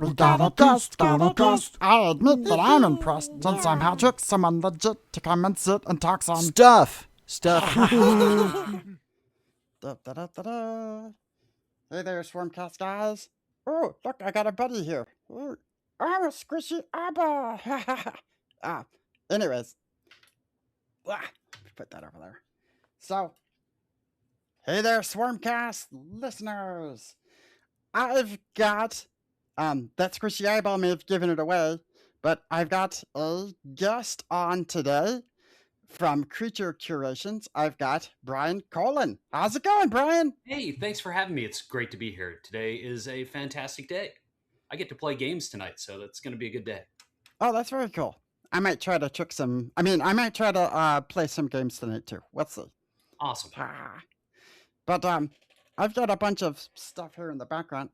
We got a guest, got a guest. I admit that I'm impressed and somehow tricked someone legit to come and sit and talk some Stuff. Da-da-da-da-da. Hey there, Swarmcast guys. Oh, look, I got a buddy here. Ooh, I'm a squishy Abba. Anyways. Put that over there. So, hey there, Swarmcast listeners. I've got, that squishy eyeball may have given it away, but I've got a guest on today from Creature Curations. I've got Brian Colin. How's it going, Brian? Hey, thanks for having me. It's great to be here. Today is a fantastic day. I get to play games tonight, so that's going to be a good day. Oh, that's very cool. I might try to I might try to play some games tonight too. Let's see. Awesome. But I've got a bunch of stuff here in the background,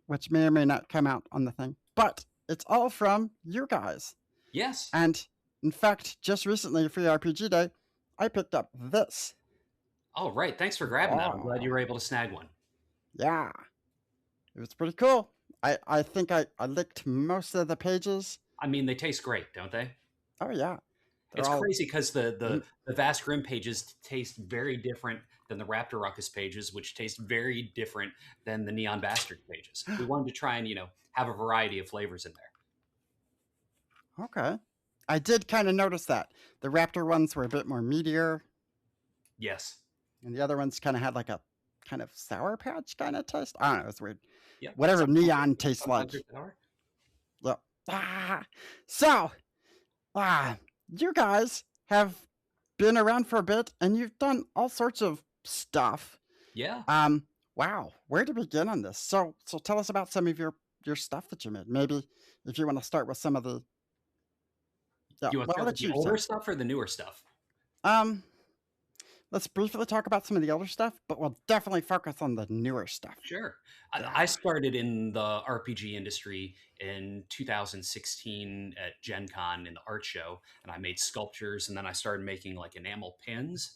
which may or may not come out on the thing. But it's all from you guys. Yes. And in fact, just recently for RPG Day, I picked up this. Oh, right. Thanks for grabbing that. I'm glad you were able to snag one. Yeah. It was pretty cool. I think I licked most of the pages. I mean, they taste great, don't they? Oh, yeah. It's crazy because the Vast Grimm pages taste very different than the Raptor Ruckus pages, which taste very different than the Neon Bastard pages. We wanted to try and, have a variety of flavors in there. Okay. I did kind of notice that. The Raptor ones were a bit more meatier. Yes. And the other ones kind of had like a kind of Sour Patch kind of taste. I don't know. It was weird. Yeah. Whatever Neon tastes like. Yep. So, you guys have been around for a bit and you've done all sorts of stuff. Yeah. Wow. Where to begin on this? So tell us about some of your stuff that you made. Maybe if you want to start with some of the. Yeah, you want to start with the older stuff or the newer stuff? Let's briefly talk about some of the older stuff, but we'll definitely focus on the newer stuff. Sure. I started in the RPG industry in 2016 at Gen Con in the art show, and I made sculptures, and then I started making like enamel pins,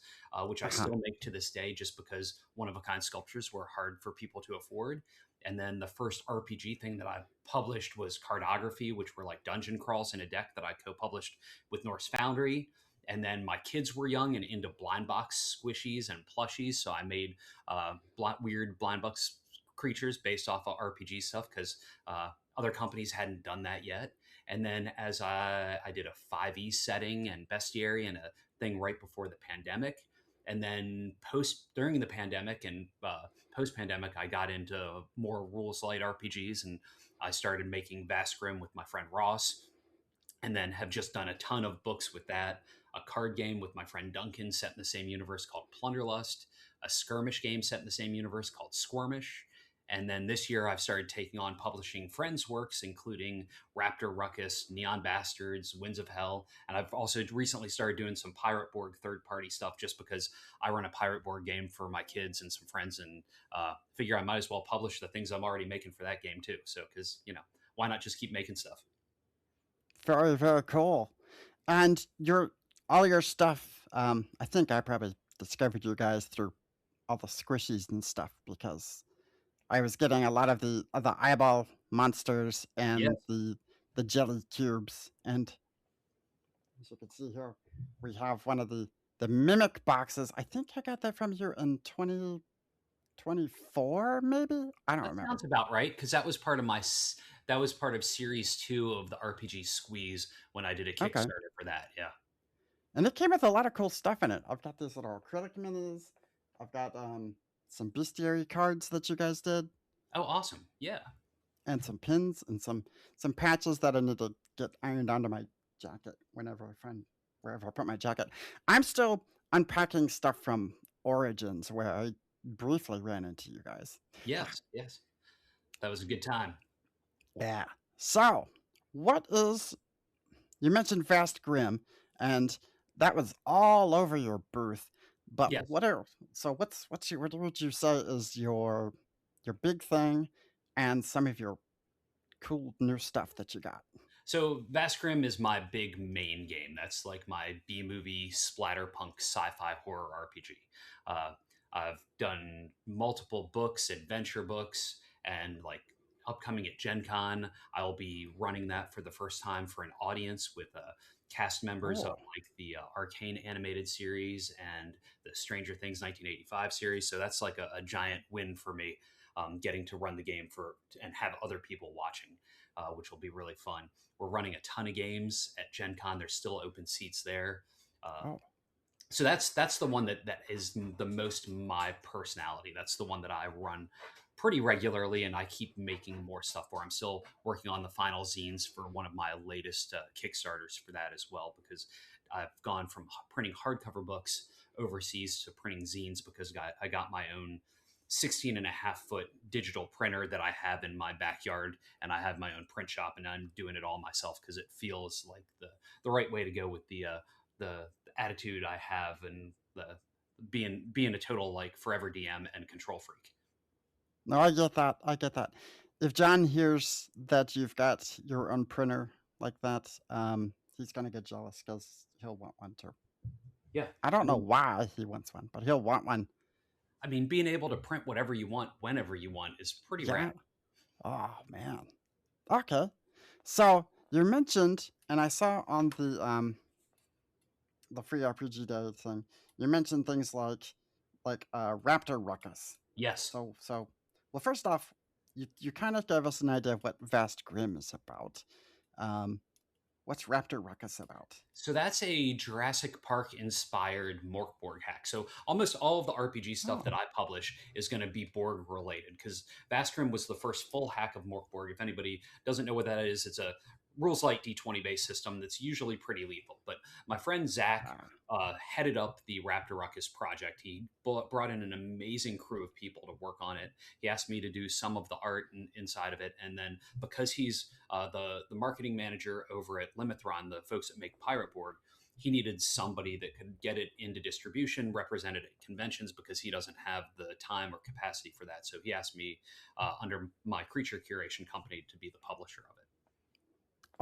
which I still make to this day just because one-of-a-kind sculptures were hard for people to afford. And then the first RPG thing that I published was cartography, which were like dungeon crawls in a deck that I co-published with Norse Foundry. And then my kids were young and into blind box squishies and plushies. So I made weird blind box creatures based off of RPG stuff because other companies hadn't done that yet. And then as I did a 5e setting and bestiary and a thing right before the pandemic. And then during the pandemic and post-pandemic, I got into more rules-light RPGs and I started making Vast Grimm with my friend Ross. And then have just done a ton of books with that. A card game with my friend Duncan set in the same universe called Plunderlust. A skirmish game set in the same universe called Squirmish. And then this year I've started taking on publishing friends' works, including Raptor Ruckus, Neon Bastards, Winds of Hell. And I've also recently started doing some Pirate Borg third-party stuff just because I run a Pirate Borg game for my kids and some friends and figure I might as well publish the things I'm already making for that game too. So, because, why not just keep making stuff? Very, very cool. And all your stuff, I think I probably discovered you guys through all the squishies and stuff because I was getting a lot of the eyeball monsters and the jelly cubes. And as you can see here, we have one of the mimic boxes. I think I got that from you in 2024, maybe? I don't remember. Sounds about right, because that was part of series 2 of the RPG Squeeze when I did a Kickstarter for that. Yeah. And it came with a lot of cool stuff in it. I've got these little acrylic minis. I've got some bestiary cards that you guys did. Oh, awesome. Yeah. And some pins and some patches that I need to get ironed onto my jacket wherever I put my jacket. I'm still unpacking stuff from Origins where I briefly ran into you guys. Yes. That was a good time. Yeah. So, you mentioned Vast Grimm, and that was all over your booth. But what would you say is your big thing and some of your cool new stuff that you got? So Vast Grimm is my big main game. That's like my B-movie splatterpunk sci-fi horror RPG. I've done multiple books, adventure books, and like upcoming at Gen Con. I'll be running that for the first time for an audience with cast members of Oh, like the Arcane animated series and the Stranger Things 1985 series. So that's like a giant win for me, getting to run the game for and have other people watching, which will be really fun. We're running a ton of games at Gen Con. There's still open seats there. Uh, oh, so that's the one that is the most my personality. That's the one that I run pretty regularly, and I keep making more stuff for. I'm still working on the final zines for one of my latest Kickstarters for that as well, because I've gone from printing hardcover books overseas to printing zines because I got my own 16 and a half foot digital printer that I have in my backyard, and I have my own print shop, and I'm doing it all myself because it feels like the right way to go with the attitude I have and the being a total like forever DM and control freak. no, I get that. I get that. If John hears that you've got your own printer like that, he's gonna get jealous because he'll want one too. Yeah, I don't know why he wants one, but he'll want one. I mean, being able to print whatever you want whenever you want is pretty rad. Yeah. Oh man. Okay. So you mentioned, and I saw on the free RPG day thing, you mentioned things like Raptor Ruckus. Yes. So well, first off, you kind of gave us an idea of what Vast Grimm is about. Um, what's Raptor Ruckus about? So that's a Jurassic Park inspired Morkborg hack. So almost all of the RPG stuff that Oh, I publish is going to be Borg related because Vast Grimm was the first full hack of Morkborg. If anybody doesn't know what that is, it's a rules light D20 based system that's usually pretty lethal. But my friend Zach ah, headed up the Raptor Ruckus project. He brought in an amazing crew of people to work on it. He asked me to do some of the art inside of it, and then because he's the marketing manager over at Limithron, the folks that make Pirate Board, he needed somebody that could get it into distribution, represent it at conventions because he doesn't have the time or capacity for that. So he asked me under my Creature Curation company to be the publisher of it.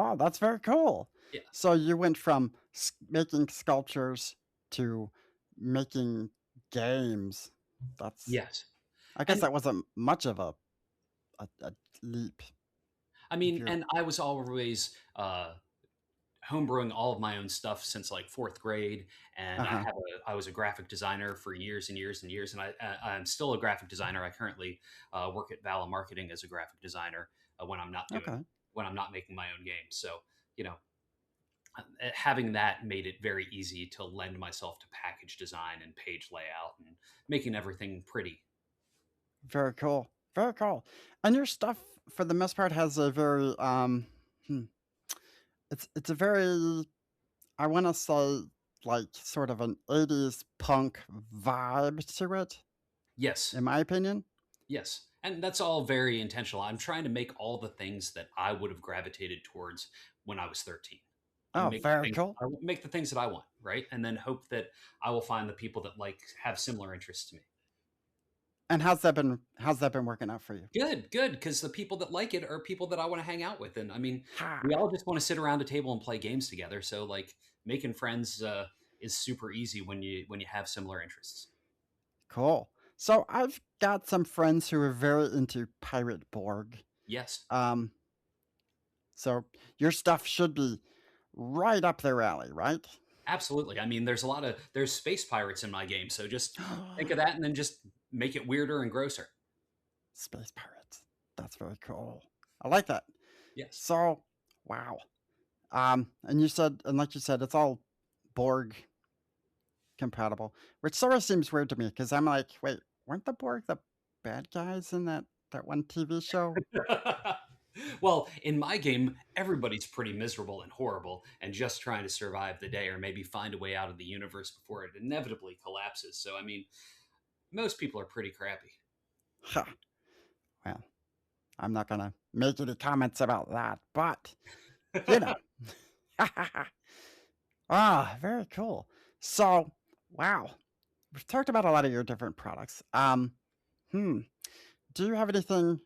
oh, that's very cool. Yeah. So you went from making sculptures to making games. That's Yes. I guess And that wasn't much of a leap. I If mean, you're and I was always homebrewing all of my own stuff since like fourth grade, and uh huh. I was a graphic designer for years and years and years, and I'm still a graphic designer. I currently work at Vala Marketing as a graphic designer when I'm not Okay. making my own games. So you know, having that made it very easy to lend myself to package design and page layout and making everything pretty. Very cool. Very cool. And your stuff, for the most part, has a very hmm, it's a very, I want to say, like sort of an '80s punk vibe to it, Yes. in my opinion. Yes. And that's all very intentional. I'm trying to make all the things that I would have gravitated towards when I was 13. Oh, very cool. I make the things that I want, right? And then hope that I will find the people that like have similar interests to me. And how's that been working out for you? Good, good, because the people that like it are people that I want to hang out with. And I mean, we Ha. all just want to sit around a table and play games together. So like making friends is super easy when you have similar interests. Cool. So I've got some friends who are very into Pirate Borg. Yes. Um, so your stuff should be right up their alley, right? Absolutely. I mean, there's space pirates in my game, so just think of that and then just make it weirder and grosser. Space pirates. That's very cool. I like that. Yes. So, wow. And you said, and like you said, it's all Borg compatible, which sort of seems weird to me because I'm like, wait, weren't the Borg the bad guys in that one TV show? Well, in my game, everybody's pretty miserable and horrible and just trying to survive the day or maybe find a way out of the universe before it inevitably collapses. So, I mean, most people are pretty crappy. Huh. Well, I'm not gonna make any comments about that, but you know. Ah, very cool. So, wow, we've talked about a lot of your different products. Hmm. Do you have anything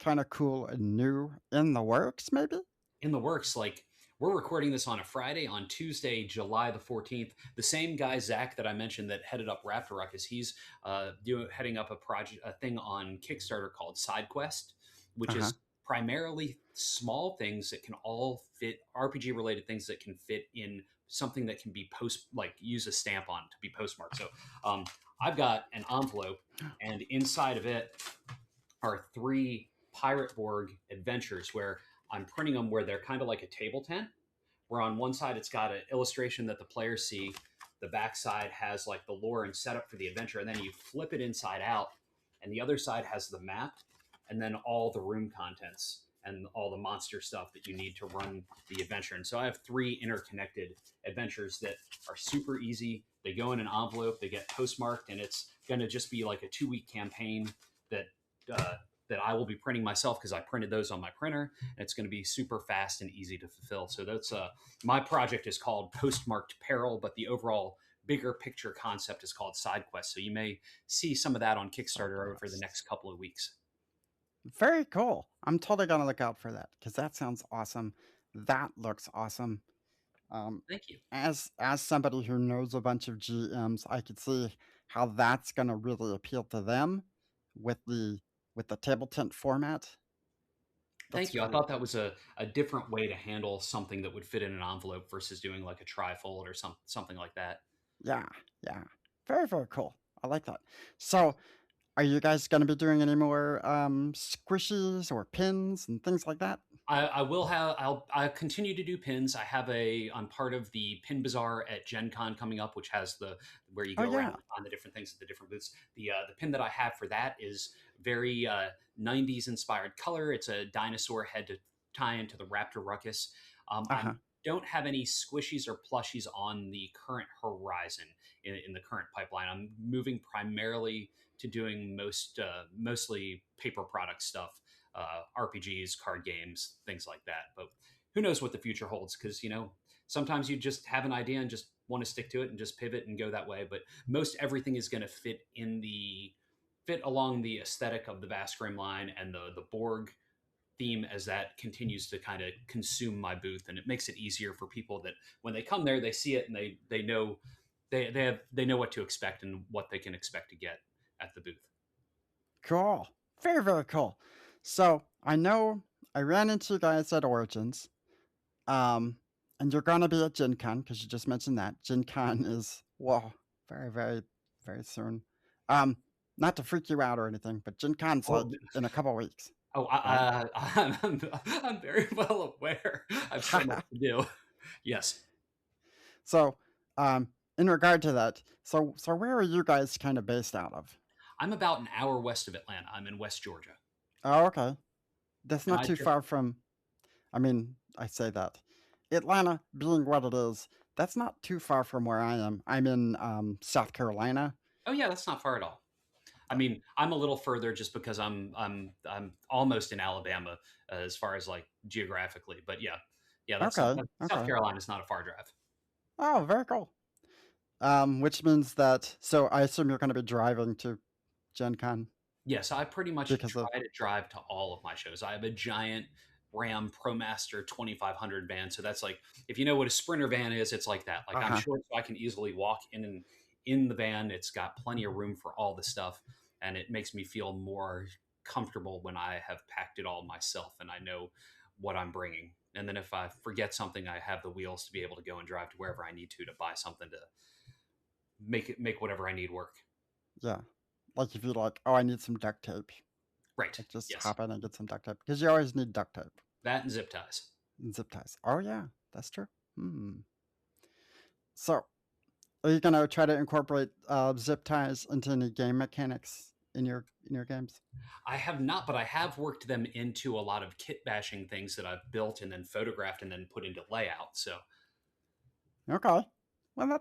kind of cool and new in the works, maybe? In the works. Like we're recording this on a Friday. On Tuesday, July the 14th, the same guy Zach that I mentioned that headed up Raptor Ruckus, he's heading up a thing on Kickstarter called Side Quest, which Uh huh. is primarily small things that can all fit, RPG related things that can fit in something that can be like use a stamp on to be postmarked. So um, I've got an envelope, and inside of it are three Pirate Borg adventures where I'm printing them where they're kind of like a table tent, where on one side it's got an illustration that the players see, the back side has like the lore and setup for the adventure, and then you flip it inside out, and the other side has the map, and then all the room contents and all the monster stuff that you need to run the adventure. And so I have three interconnected adventures that are super easy. They go in an envelope, they get postmarked, and it's going to just be like a 2 week campaign that uh, that I will be printing myself because I printed those on my printer, and it's going to be super fast and easy to fulfill. So that's my project is called Postmarked Peril, but the overall bigger picture concept is called Side Quest. So you may see some of that on Side Kickstarter over the quest. next couple of weeks. Very cool. I'm totally gonna look out for that because that sounds awesome. That looks awesome. Um, Thank you. as somebody who knows a bunch of GMs, I could see how that's gonna really appeal to them with the table tent format. That's Thank you. I great. thought that was a different way to handle something that would fit in an envelope versus doing like a trifold or something like that. Yeah, yeah. Very, very cool. I like that. So, are you guys gonna be doing any more squishies or pins and things like that? I will have I continue to do pins. I'm part of the Pin Bazaar at Gen Con coming up, which has the where you Oh go around yeah. and find the different things at the different booths. The pin that I have for that is very 90s inspired color. It's a dinosaur head to tie into the Raptor Ruckus. I Uh-huh. don't have any squishies or plushies on the current horizon in the current pipeline. I'm moving primarily to doing mostly paper product stuff, RPGs, card games, things like that. But who knows what the future holds? Because sometimes you just have an idea and just want to stick to it and just pivot and go that way. But most everything is going to fit along the aesthetic of the Vast Grimm line and the Borg theme as that continues to kind of consume my booth, and it makes it easier for people that when they come there they see it and they know they know what to expect and what they can expect to get at the booth. Cool. Very, very cool. So, I know I ran into you guys at Origins. Um, and you're gonna be at Gen Con because you just mentioned that. Gen Con is whoa, very, very, very soon. Um, not to freak you out or anything, but Gen Con's like Oh, in a couple weeks, oh, right? I'm very well aware. I have so much to do. Yes, So, in regard to that, so where are you guys kind of based out of? I'm about an hour west of Atlanta. I'm in West Georgia, Oh, okay. That's and not too far from. I mean, I say that Atlanta being what it is, that's not too far from where I am. I'm in South Carolina. oh yeah, that's not far at all. I Yeah. mean, I'm a little further just because I'm almost in Alabama as far as like geographically, but yeah, Okay. South Okay. Carolina is not a far drive. Oh, very cool. Which means that so I assume you're going to be driving to Gen Con Yes, I pretty much because of try to drive to all of my shows. I have a giant Ram ProMaster 2500 van, so that's like if you know what a Sprinter van is, it's like that. Like I'm uh-huh. short, so I can easily walk in the van. It's got plenty of room for all the stuff, and it makes me feel more comfortable when I have packed it all myself and I know what I'm bringing. And then if I forget something, I have the wheels to be able to go and drive to wherever I need to buy something to make whatever I need work. Yeah. Like if you're like, oh, I need some duct tape, Right. like just Yes. hop in and get some duct tape because you always need duct tape That and zip ties. and zip ties. Oh yeah, that's true. Hmm. So are you gonna try to incorporate zip ties into any game mechanics in your games? I have not, but I have worked them into a lot of kit bashing things that I've built and then photographed and then put into layout. So Okay. Well,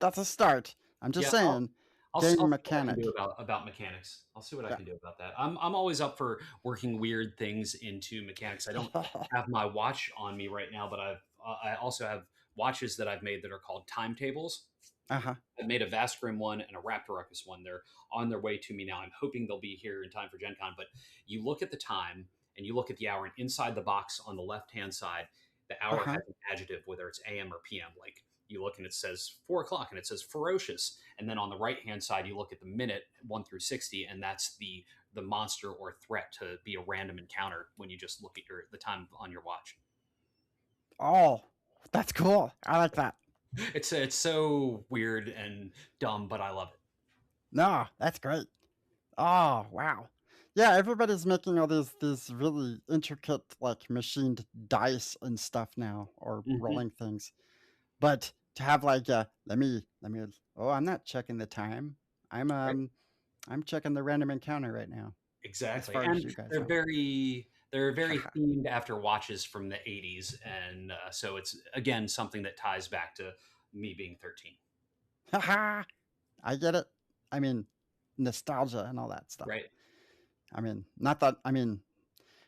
that's a start. I'm just yeah, saying, I'll game see what I can do mechanic. about mechanics. I'll see what I Yeah. can do about that. I'm always up for working weird things into mechanics. I don't have my watch on me right now, but I also have watches that I've made that are called timetables. uh-huh. I've made a Vast Grimm one and a Raptor Ruckus one. They're on their way to me now. I'm hoping they'll be here in time for Gen Con. But you look at the time and you look at the hour, and inside the box on the left hand side, the hour Uh-huh. has an adjective, whether it's AM or PM. Like you look and it says 4 o'clock and it says ferocious. And then on the right hand side, you look at the minute 1 through 60, and that's the the monster or threat to be a random encounter when you just look at the time on your watch. Oh, that's cool. I like that. It's so weird and dumb, but I love it. No, that's great. Oh, wow. Yeah, everybody's making all these really intricate like machined dice and stuff now, or Hmm. rolling things. But to have like let me oh, I'm not checking the time. I'm Right. um I'm checking the random encounter right now. As Exactly, far as and you guys they're know. very themed after watches from the '80s, and so it's again something that ties back to me being 13. Haha. I get it. I mean, nostalgia and all that stuff. Right. I mean, not that I mean,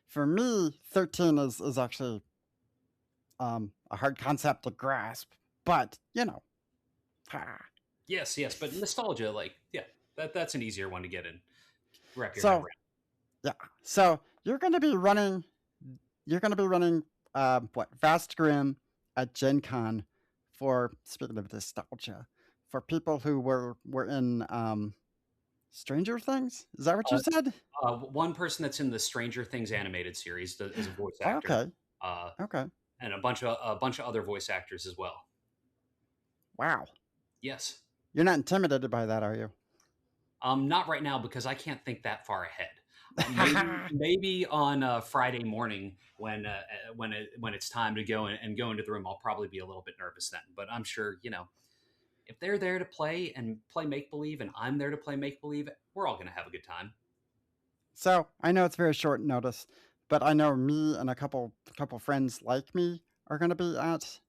for me, 13 is actually a hard concept to grasp, but ha. Yes, yes, but nostalgia, like, yeah, that's an easier one to get in, wrap your head So around. yeah, so you're gonna be running what Vast Grimm at Gen Con for, speaking of nostalgia, for people who were in Stranger Things. Is that what you Uh, said? One person that's in the Stranger Things animated series is a voice actor, Okay, uh, okay, and a bunch of other voice actors as well. wow. Yes. You're not intimidated by that, are you? Not right now because I can't think that far ahead. Maybe on Friday morning when it's time to go and go into the room, I'll probably be a little bit nervous then. But I'm sure if they're there to play and play make believe, and I'm there to play make believe, we're all gonna have a good time. So I know it's very short notice, but I know me and a couple friends like me are going to be at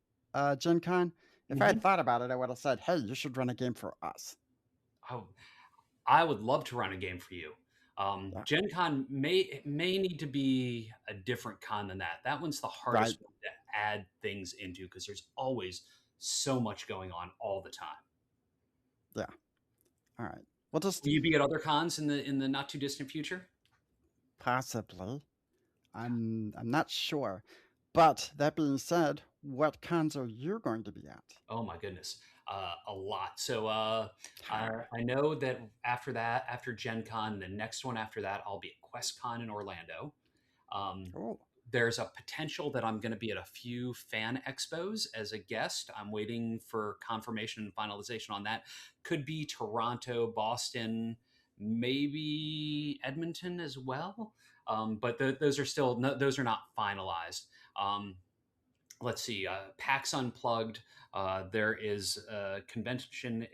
Gen Con. If I had Hmm. thought about it, I would have said, "Hey, you should run a game for us." Oh, I would love to run a game for you. Yeah, Gen Con may need to be a different con than that. That one's the right. hardest one to add things into because there's always so much going on all the time. Yeah. All right. We'll just Will you be at other cons in the not too distant future? possibly. I'm not sure, but that being said, what cons are you going to be at? Oh my goodness, a lot. So I, Ha. I know that after that, after Gen Con, the next one after that, I'll be at QuestCon in Orlando. Um, Oh, there's a potential that I'm going to be at a few fan expos as a guest. I'm waiting for confirmation and finalization on that. Could be Toronto, Boston, maybe Edmonton as well. But those are still no, those are not finalized. Um, let's see, PAX Unplugged. There is a convention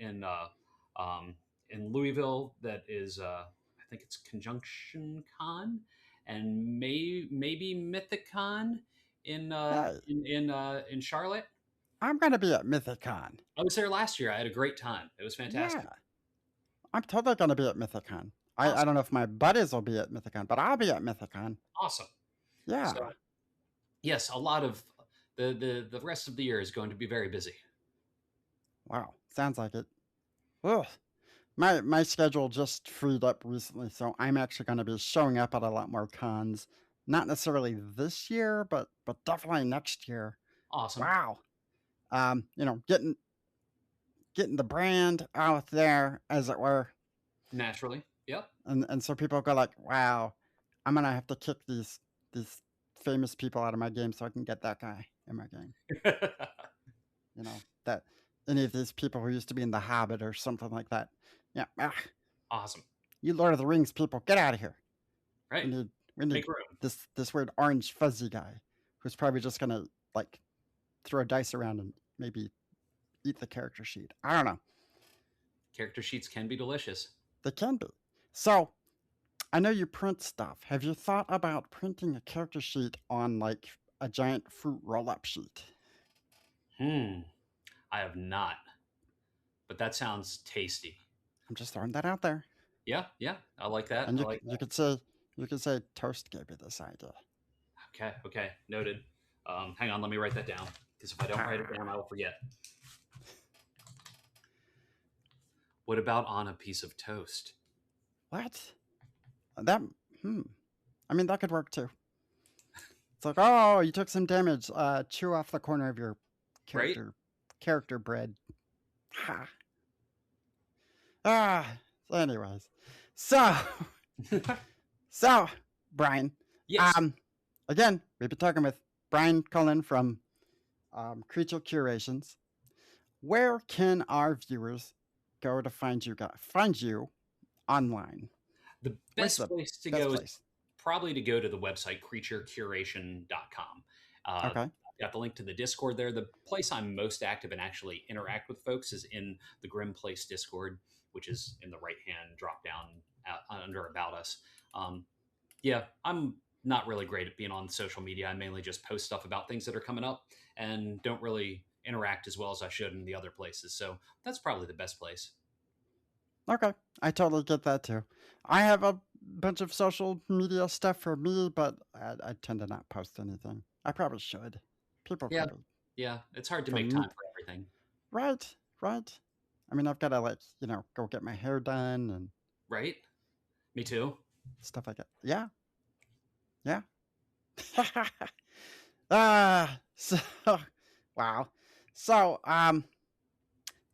um, in Louisville that is, I think it's Conjunction Con, and maybe Mythicon hey, in Charlotte. I'm going to be at Mythicon. I was there last year. I had a great time. It was fantastic. Yeah, I'm totally going to be at Mythicon. I Awesome, don't know if my buddies will be at Mythicon, but I'll be at Mythicon. awesome. Yeah. So yes, a lot of the rest of the year is going to be very busy. Wow. Sounds like it. Ugh. My schedule just freed up recently, so I'm actually going to be showing up at a lot more cons. Not necessarily this year, but definitely next year. Awesome, Wow. Getting the brand out there, as it were, naturally. Yep. and so people go like, "Wow, I'm gonna have to kick these famous people out of my game so I can get that guy in my game." That any of these people who used to be in The Hobbit or something like that. Yeah, Awesome. you Lord of the Rings people, get out of here. We Right. need we need Make room. this weird orange fuzzy guy who's probably just gonna like throw dice around and maybe eat the character sheet. I don't know. Character sheets can be delicious. They can be. So I know you print stuff. Have you thought about printing a character sheet on like a giant fruit roll-up sheet? Hmm. I have not, but that sounds tasty. I'm just throwing that out there. Yeah, yeah. I like that. And I you like you could say Toast gave you this idea. that. Okay, okay. Noted. Hang on, let me write that down. Because if I don't write it down, I will forget. What about on a piece of toast? What? That hmm. I mean that could work too. It's like, oh, you took some damage. Chew off the corner of your Right? character bread. Ha. Ah. So anyways, so So, Brian, Yes. um, again, we've been talking with Brian Colin from Creature Curations. Where can our viewers go to find you online? The Where's best the place to best go is place? probably to go to the website creaturecuration.com. Okay. I've got the link to the Discord there. The place I'm most active and actually interact with folks is in the Grimm Place Discord, which is in the right hand drop down under About Us. Um, yeah, I'm not really great at being on social media. I mainly just post stuff about things that are coming up and don't really interact as well as I should in the other places. So that's probably the best place. Okay. I totally get that too. I have a bunch of social media stuff for me, but I tend to not post anything. I probably should. People Yeah. probably Yeah. It's hard to for make me. time for everything, Right, right. I mean, I've got to go get my hair done and right? Me too. stuff like that. Yeah, yeah. So wow. So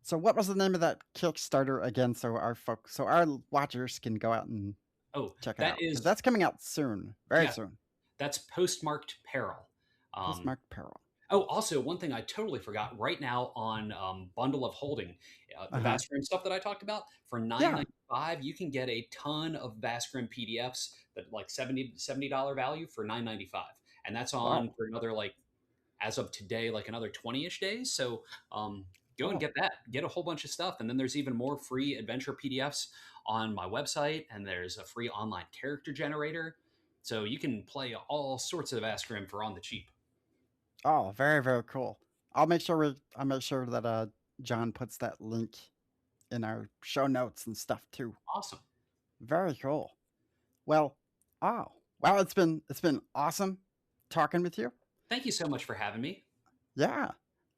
so what was the name of that Kickstarter again? So our watchers can go out and Oh, check it that out because is, that's coming out soon, very yeah, soon. that's postmarked peril. Um, Postmark Peril. Oh, also, one thing I totally forgot. Right now on Bundle of Holding, Uh the huh. Vast Grimm stuff that I talked about for Yeah. 9.95, you can get a ton of Vast Grimm PDFs that like $70 value for 9.95, and that's on Wow. for another like as of today like another 20ish days. So um, go and Oh. get that. Get a whole bunch of stuff, and then there's even more free adventure PDFs on my website, and there's a free online character generator, so you can play all sorts of Vast Grimm for on the cheap. Oh, very very cool. I'll make sure that John puts that link in our show notes and stuff too. Awesome. Very cool. Well, oh, well, it's been awesome talking with you. Thank you so much for having me. Yeah.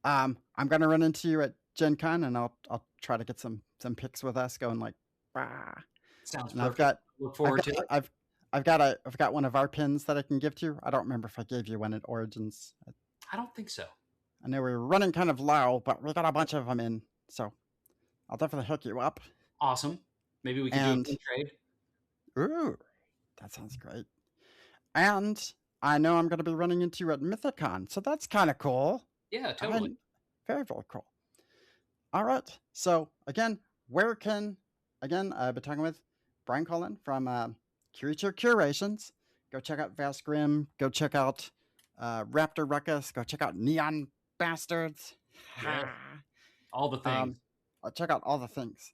I'm gonna run into you at Gen Con and I'll try to get some pics with us going like bah. Sounds And I've perfect. got Look I've forward got to it. I've got one of our pins that I can give to you. I don't remember if I gave you one at Origins. I don't think so. I know we were running kind of low, but we got a bunch of them in, so I'll definitely hook you up. Awesome. Maybe we could do a And pin trade. ooh, that sounds great. And I know I'm going to be running into you at Mythicon, so that's kind of cool. Yeah, I totally. very very cool. All right. So again, where can again I've been talking with Brian Colin from Creature Curations. Go check out Vast Grimm. Go check out Raptor Ruckus. Go check out Neon Bastards. Yeah, all the things. um, check out all the things.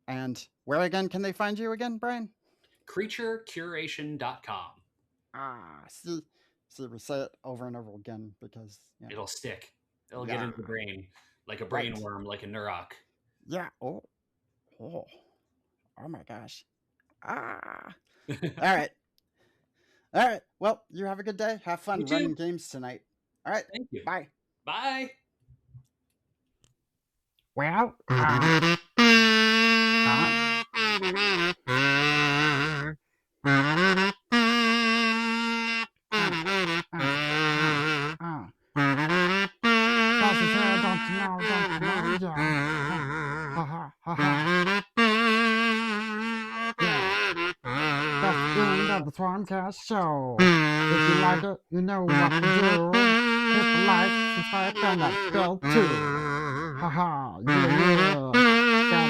And where again can they find you again, Brian? Creaturecuration.com. See, we say it over and over again because yeah, It'll stick. It'll get yeah, into the brain like a brain right, worm, like a Nurok. yeah. Oh, oh my gosh. Ah. All right. All right. Well, you have a good day. Have You fun too. running games tonight. All right. Thank you. Bye. Bye. Well, Bossy said, don't you know, yeah. Ha ha ha ha. Yeah. That's the end of the Swancast show. If you like it, you know what to do. Hit the like, subscribe, and that bell too. Ha ha, yeah, yeah.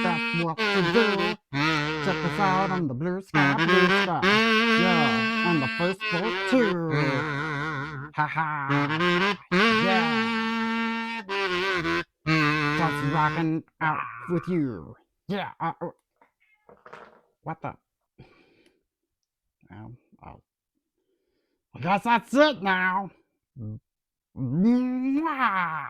That's what to do. Check us out on the blue sky, yeah, and the Facebook too. Ha ha, yeah. Just rocking out with you. Yeah. What the? Oh, I guess that's it now. Mwah.